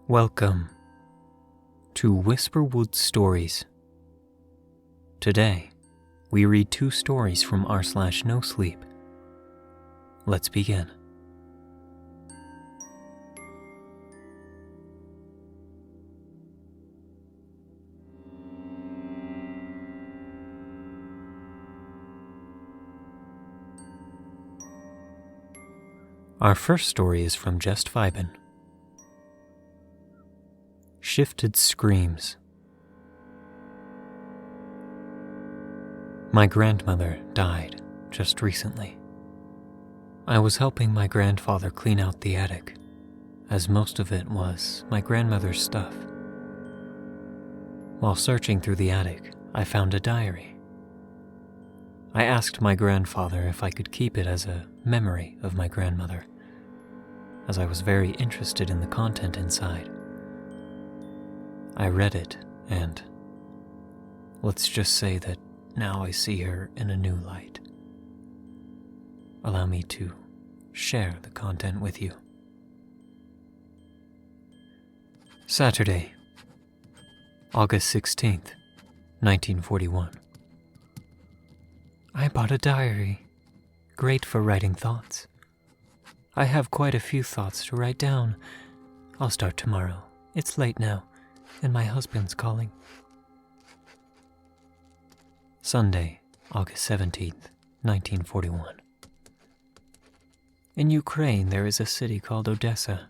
Welcome to Whisperwood Stories. Today, we read 2 stories from r/nosleep. Let's begin. Our first story is from Just Vibin'. Shifted Screams. My grandmother died just recently. I was helping my grandfather clean out the attic, as most of it was my grandmother's stuff. While searching through the attic, I found a diary. I asked my grandfather if I could keep it as a memory of my grandmother, as I was very interested in the content inside. I read it, and let's just say that now I see her in a new light. Allow me to share the content with you. Saturday, August 16th, 1941. I bought a diary, great for writing thoughts. I have quite a few thoughts to write down. I'll start tomorrow. It's late now, and my husband's calling. Sunday, August 17th, 1941. In Ukraine, there is a city called Odessa.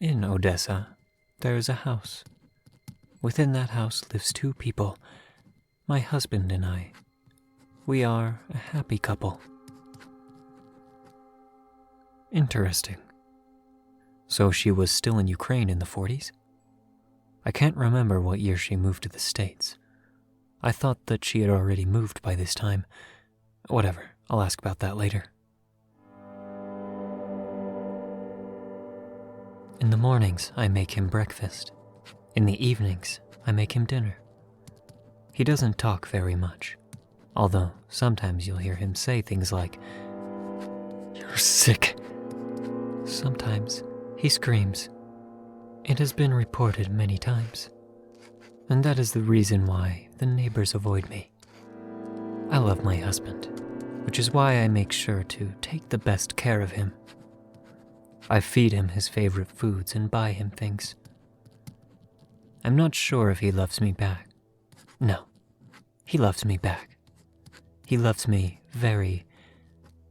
In Odessa, there is a house. Within that house lives 2 people, my husband and I. We are a happy couple. Interesting. So she was still in Ukraine in the 40s? I can't remember what year she moved to the States. I thought that she had already moved by this time. Whatever, I'll ask about that later. In the mornings, I make him breakfast. In the evenings, I make him dinner. He doesn't talk very much, although sometimes you'll hear him say things like, "You're sick." Sometimes he screams. It has been reported many times, and that is the reason why the neighbors avoid me. I love my husband, which is why I make sure to take the best care of him. I feed him his favorite foods and buy him things. I'm not sure if he loves me back. No, he loves me back. He loves me very,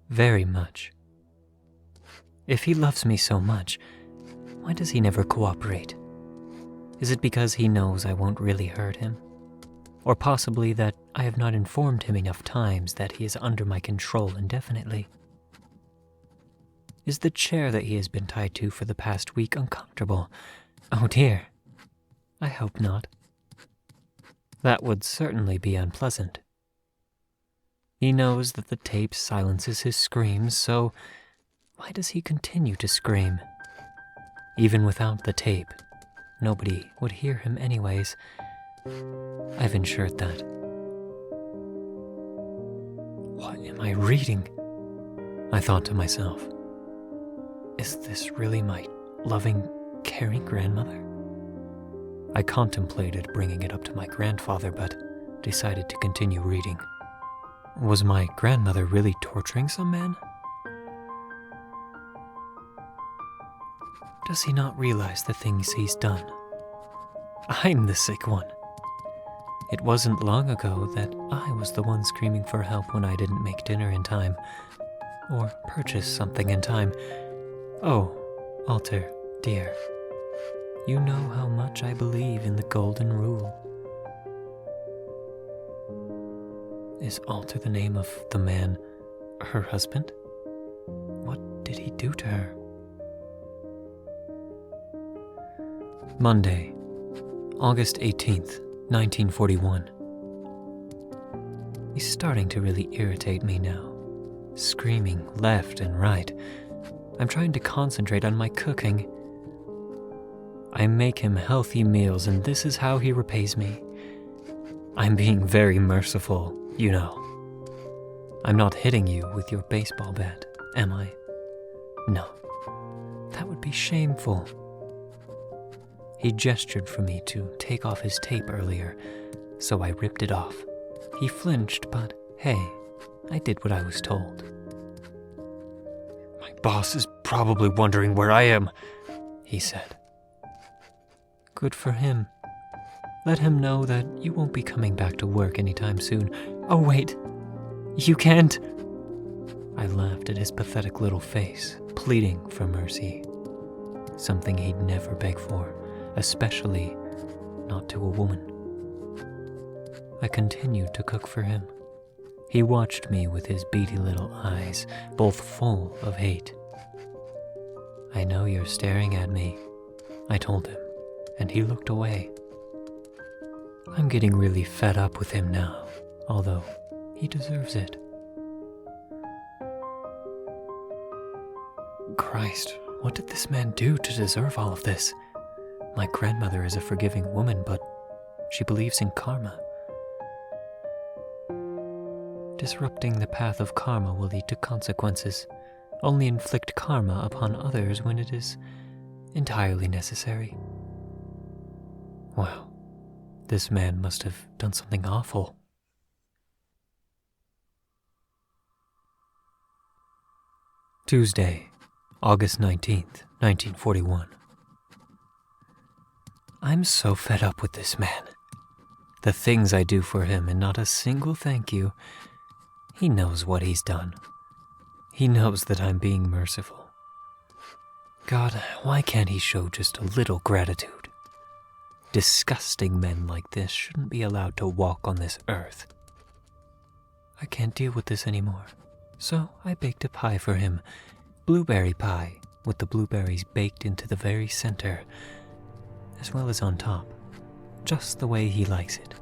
very much. If he loves me so much, why does he never cooperate? Is it because he knows I won't really hurt him? Or possibly that I have not informed him enough times that he is under my control indefinitely? Is the chair that he has been tied to for the past week uncomfortable? Oh dear, I hope not. That would certainly be unpleasant. He knows that the tape silences his screams, so why does he continue to scream? Even without the tape, nobody would hear him anyways. I've ensured that. What am I reading? I thought to myself. Is this really my loving, caring grandmother? I contemplated bringing it up to my grandfather, but decided to continue reading. Was my grandmother really torturing some man? Does he not realize the things he's done? I'm the sick one. It wasn't long ago that I was the one screaming for help when I didn't make dinner in time, or purchase something in time. Oh, Alter, dear, you know how much I believe in the golden rule. Is Alter the name of the man, her husband? What did he do to her? Monday, August 18th, 1941. He's starting to really irritate me now, screaming left and right. I'm trying to concentrate on my cooking. I make him healthy meals, and this is how he repays me. I'm being very merciful, you know. I'm not hitting you with your baseball bat, am I? No, that would be shameful. He gestured for me to take off his tape earlier, so I ripped it off. He flinched, but hey, I did what I was told. My boss is probably wondering where I am, he said. Good for him. Let him know that you won't be coming back to work anytime soon. Oh wait, you can't. I laughed at his pathetic little face, pleading for mercy. Something he'd never beg for, especially not to a woman. I continued to cook for him. He watched me with his beady little eyes, both full of hate. I know you're staring at me, I told him, and he looked away. I'm getting really fed up with him now, although he deserves it. Christ, what did this man do to deserve all of this? My grandmother is a forgiving woman, but she believes in karma. Disrupting the path of karma will lead to consequences. Only inflict karma upon others when it is entirely necessary. Wow, this man must have done something awful. Tuesday, August 19th, 1941. I'm so fed up with this man. The things I do for him and not a single thank you. He knows what he's done. He knows that I'm being merciful. God, why can't he show just a little gratitude? Disgusting men like this shouldn't be allowed to walk on this earth. I can't deal with this anymore, so I baked a pie for him. Blueberry pie, with the blueberries baked into the very center, as well as on top, just the way he likes it.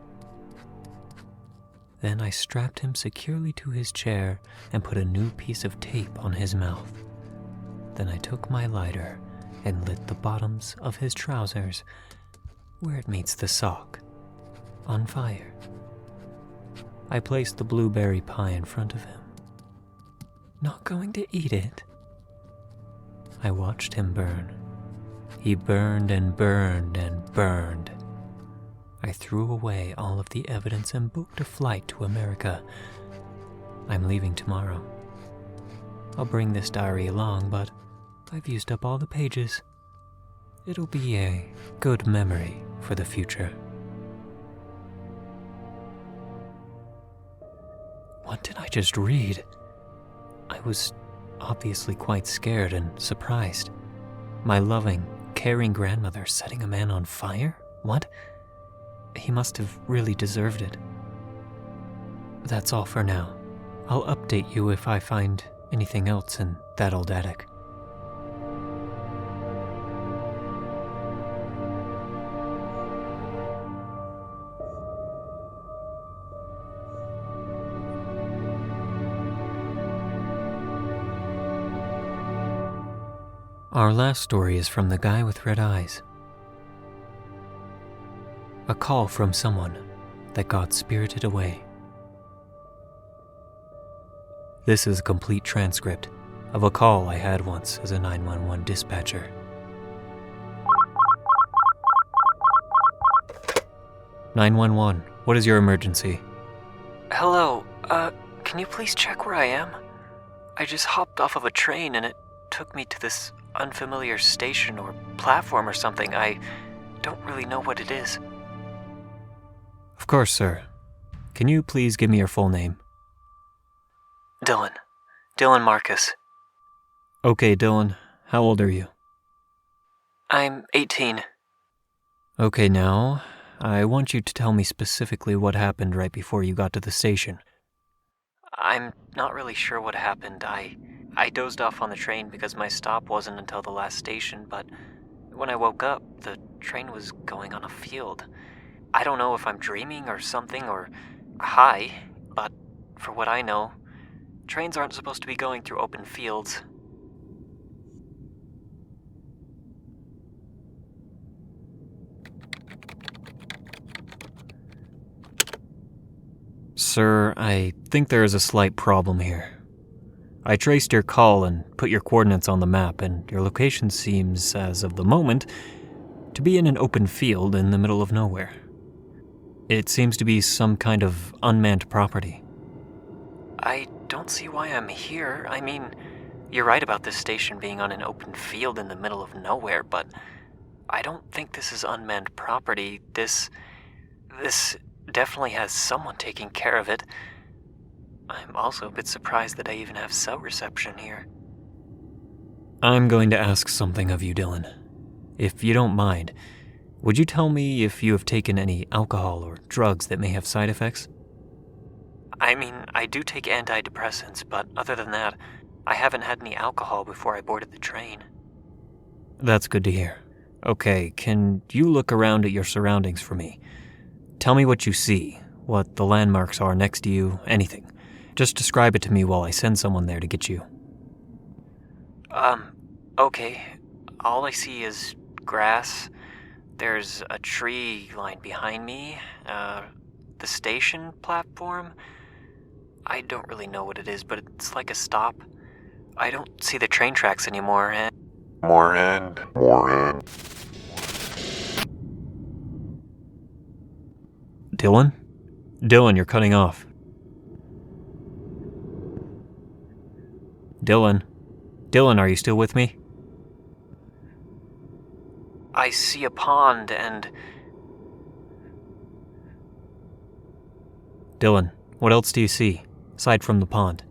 Then I strapped him securely to his chair and put a new piece of tape on his mouth. Then I took my lighter and lit the bottoms of his trousers, where it meets the sock, on fire. I placed the blueberry pie in front of him. Not going to eat it. I watched him burn. He burned and burned and burned. I threw away all of the evidence and booked a flight to America. I'm leaving tomorrow. I'll bring this diary along, but I've used up all the pages. It'll be a good memory for the future. What did I just read? I was obviously quite scared and surprised. My loving, caring grandmother setting a man on fire? What? He must have really deserved it. That's all for now. I'll update you if I find anything else in that old attic. Our last story is from The Guy with Red Eyes. A call from someone that got spirited away. This is a complete transcript of a call I had once as a 911 dispatcher. "911, what is your emergency?" Hello, can you please check where I am? I just hopped off of a train and it took me to this unfamiliar station or platform or something. I don't really know what it is. Of course, sir. Can you please give me your full name? Dylan Marcus. Okay, Dylan. How old are you? I'm 18. Okay, now, I want you to tell me specifically what happened right before you got to the station. I'm not really sure what happened. I dozed off on the train because my stop wasn't until the last station, but when I woke up, the train was going on a field. I don't know if I'm dreaming or something or high, but for what I know, trains aren't supposed to be going through open fields. Sir, I think there is a slight problem here. I traced your call and put your coordinates on the map, and your location seems, as of the moment, to be in an open field in the middle of nowhere. It seems to be some kind of unmanned property. I don't see why I'm here. I mean, you're right about this station being on an open field in the middle of nowhere, but I don't think this is unmanned property. This definitely has someone taking care of it. I'm also a bit surprised that I even have cell reception here. I'm going to ask something of you, Dylan. If you don't mind, would you tell me if you have taken any alcohol or drugs that may have side effects? I mean, I do take antidepressants, but other than that, I haven't had any alcohol before I boarded the train. That's good to hear. Okay, can you look around at your surroundings for me? Tell me what you see, what the landmarks are next to you, anything. Just describe it to me while I send someone there to get you. Okay. All I see is grass. There's a tree line behind me, the station platform. I don't really know what it is, but it's like a stop. I don't see the train tracks anymore, and... More end. Dylan? Dylan, you're cutting off. Dylan? Dylan, are you still with me? I see a pond, and... Dylan, what else do you see, aside from the pond?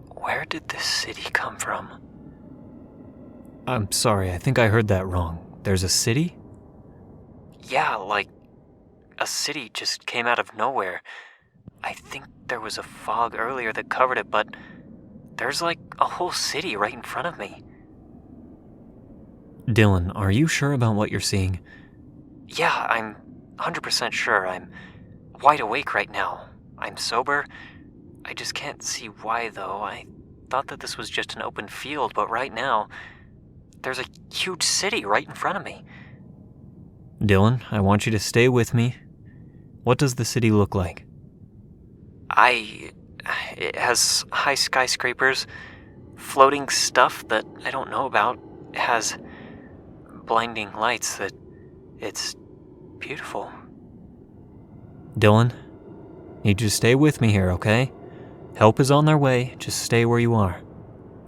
Where did this city come from? I'm sorry, I think I heard that wrong. There's a city? Yeah, like... a city just came out of nowhere. I think there was a fog earlier that covered it, but... there's like a whole city right in front of me. Dylan, are you sure about what you're seeing? Yeah, I'm 100% sure. I'm wide awake right now. I'm sober. I just can't see why, though. I thought that this was just an open field, but right now, there's a huge city right in front of me. Dylan, I want you to stay with me. What does the city look like? It has high skyscrapers, floating stuff that I don't know about. It has blinding lights that... it's beautiful. Dylan, need you to stay with me here, okay? Help is on their way, just stay where you are.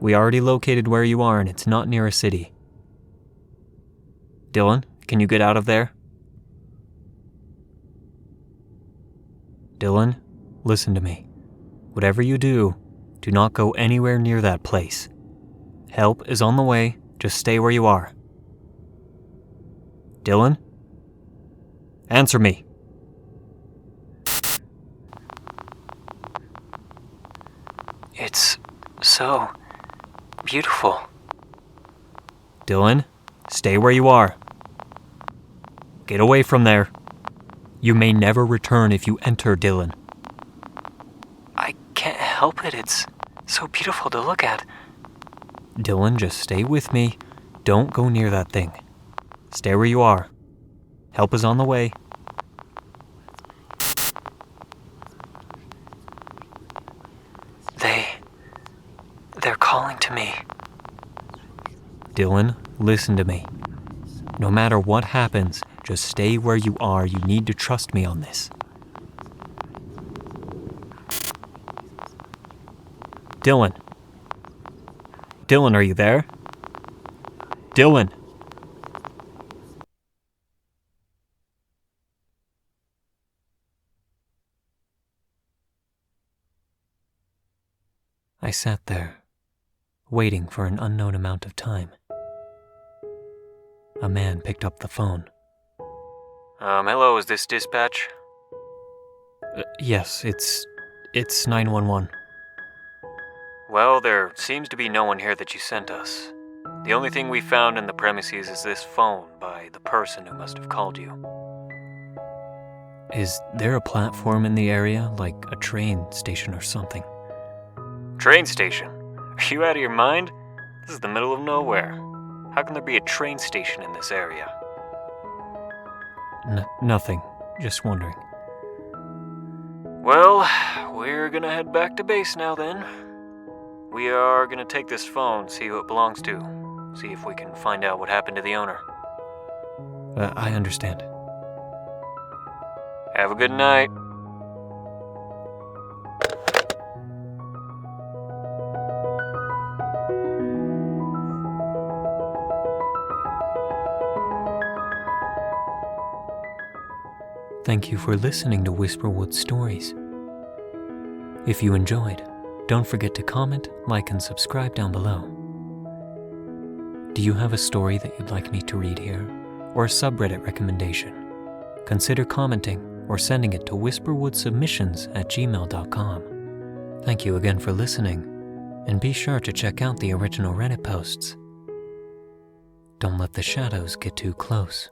We already located where you are and it's not near a city. Dylan, can you get out of there? Dylan, listen to me. Whatever you do, do not go anywhere near that place. Help is on the way, just stay where you are. Dylan? Answer me. It's so beautiful. Dylan, stay where you are. Get away from there. You may never return if you enter, Dylan. I can't help it. It's so beautiful to look at. Dylan, just stay with me. Don't go near that thing. Stay where you are. Help is on the way. They're calling to me. Dylan, listen to me. No matter what happens, just stay where you are. You need to trust me on this. Dylan. Dylan, are you there? Dylan. I sat there, waiting for an unknown amount of time. A man picked up the phone. Hello, is this dispatch? Yes, it's 911. Well, there seems to be no one here that you sent us. The only thing we found in the premises is this phone by the person who must have called you. Is there a platform in the area, like a train station or something? Train station? Are you out of your mind? This is the middle of nowhere. How can there be a train station in this area? Nothing. Just wondering. Well, we're gonna head back to base now then. We are gonna take this phone, see who it belongs to. See if we can find out what happened to the owner. I understand. Have a good night. Thank you for listening to Whisperwood Stories. If you enjoyed, don't forget to comment, like, and subscribe down below. Do you have a story that you'd like me to read here, or a subreddit recommendation? Consider commenting or sending it to whisperwoodsubmissions@gmail.com. Thank you again for listening, and be sure to check out the original Reddit posts. Don't let the shadows get too close.